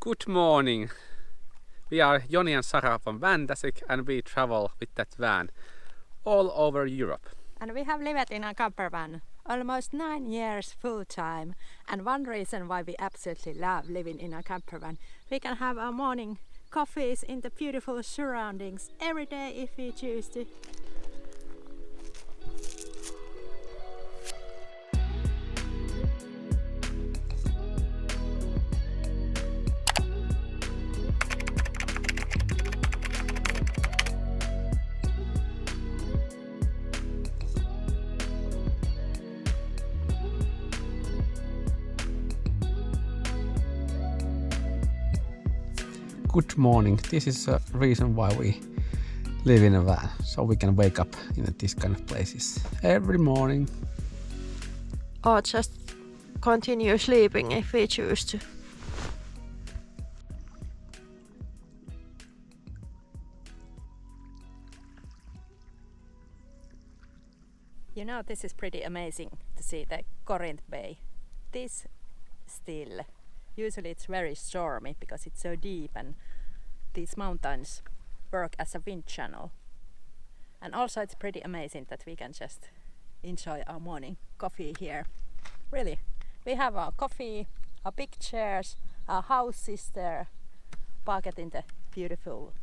Good morning. We are Joni and Sara from Vantastic and we travel with that van all over Europe. And we have lived in a camper van almost 9 years full time. And one reason why we absolutely love living in a camper van, we can have our morning coffees in the beautiful surroundings every day if we choose to. Good morning. This is a reason why we live in a van, so we can wake up in this kind of places every morning. Or just continue sleeping if we choose to. You know, this is pretty amazing to see the Corinth Bay. This still. Usually it's very stormy because it's so deep and these mountains work as a wind channel. And also it's pretty amazing that we can just enjoy our morning coffee here. Really, we have our coffee, our big chairs, our house is there, parked in the beautiful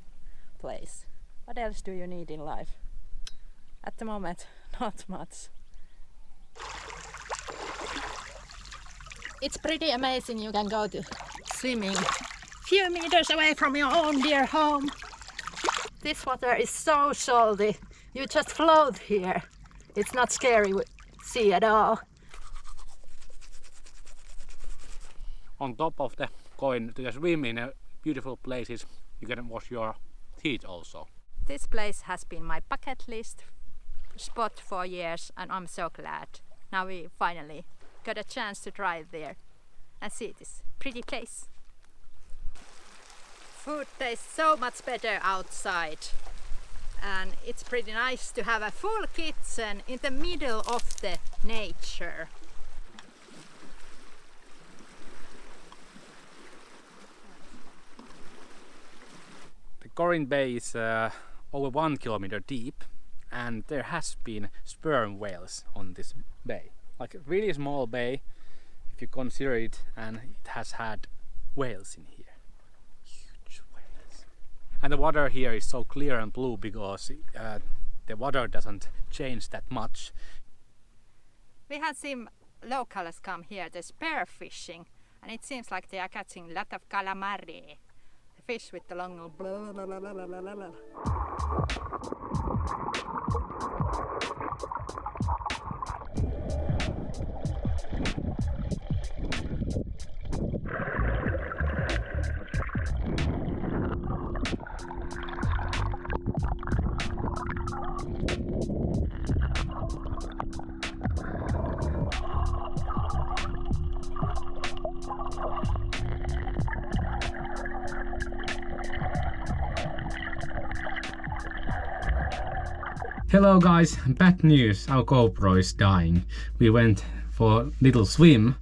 place. What else do you need in life? At the moment, not much. It's pretty amazing you can go to swimming few meters away from your own dear home. This water is so salty. You just float here. It's not scary sea at all. On top of the going to swim in beautiful places, you can wash your teeth also. This place has been my bucket list spot for years and I'm so glad. Now we finally got a chance to drive there and see this pretty place. Food tastes so much better outside and it's pretty nice to have a full kitchen in the middle of the nature. The Corinth Bay is over 1 kilometer deep and there has been sperm whales on this bay. Like a really small bay if you consider it, and it has had whales in here. Huge whales. And the water here is so clear and blue because the water doesn't change that much. We had seen locals come here, the spear fishing, and it seems like they are catching a lot of calamari. The fish with the long blah, blah, blah, blah, blah, blah, blah. Hello guys, bad news, our GoPro is dying. We went for a little swim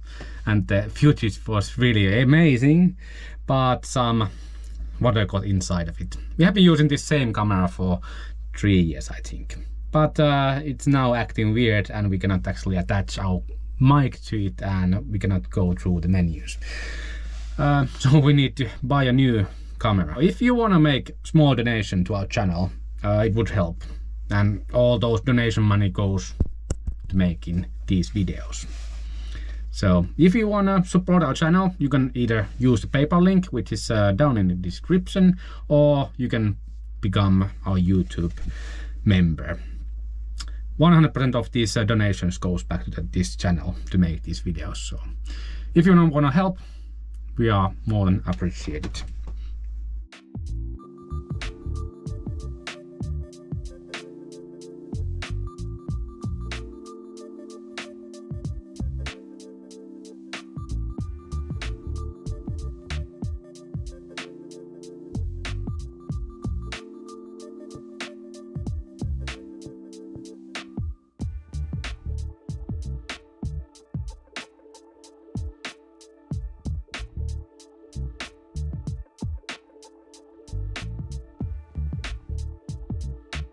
and the footage was really amazing, but some water got inside of it. We have been using this same camera for 3 years I think, but it's now acting weird and we cannot actually attach our mic to it and we cannot go through the menus. So we need to buy a new camera. If you want to make small donation to our channel, it would help. And all those donation money goes to making these videos. So if you wanna support our channel, you can either use the PayPal link, which is down in the description, or you can become our YouTube member. 100% of these donations goes back to this channel to make these videos. So if you wanna help, we are more than appreciated.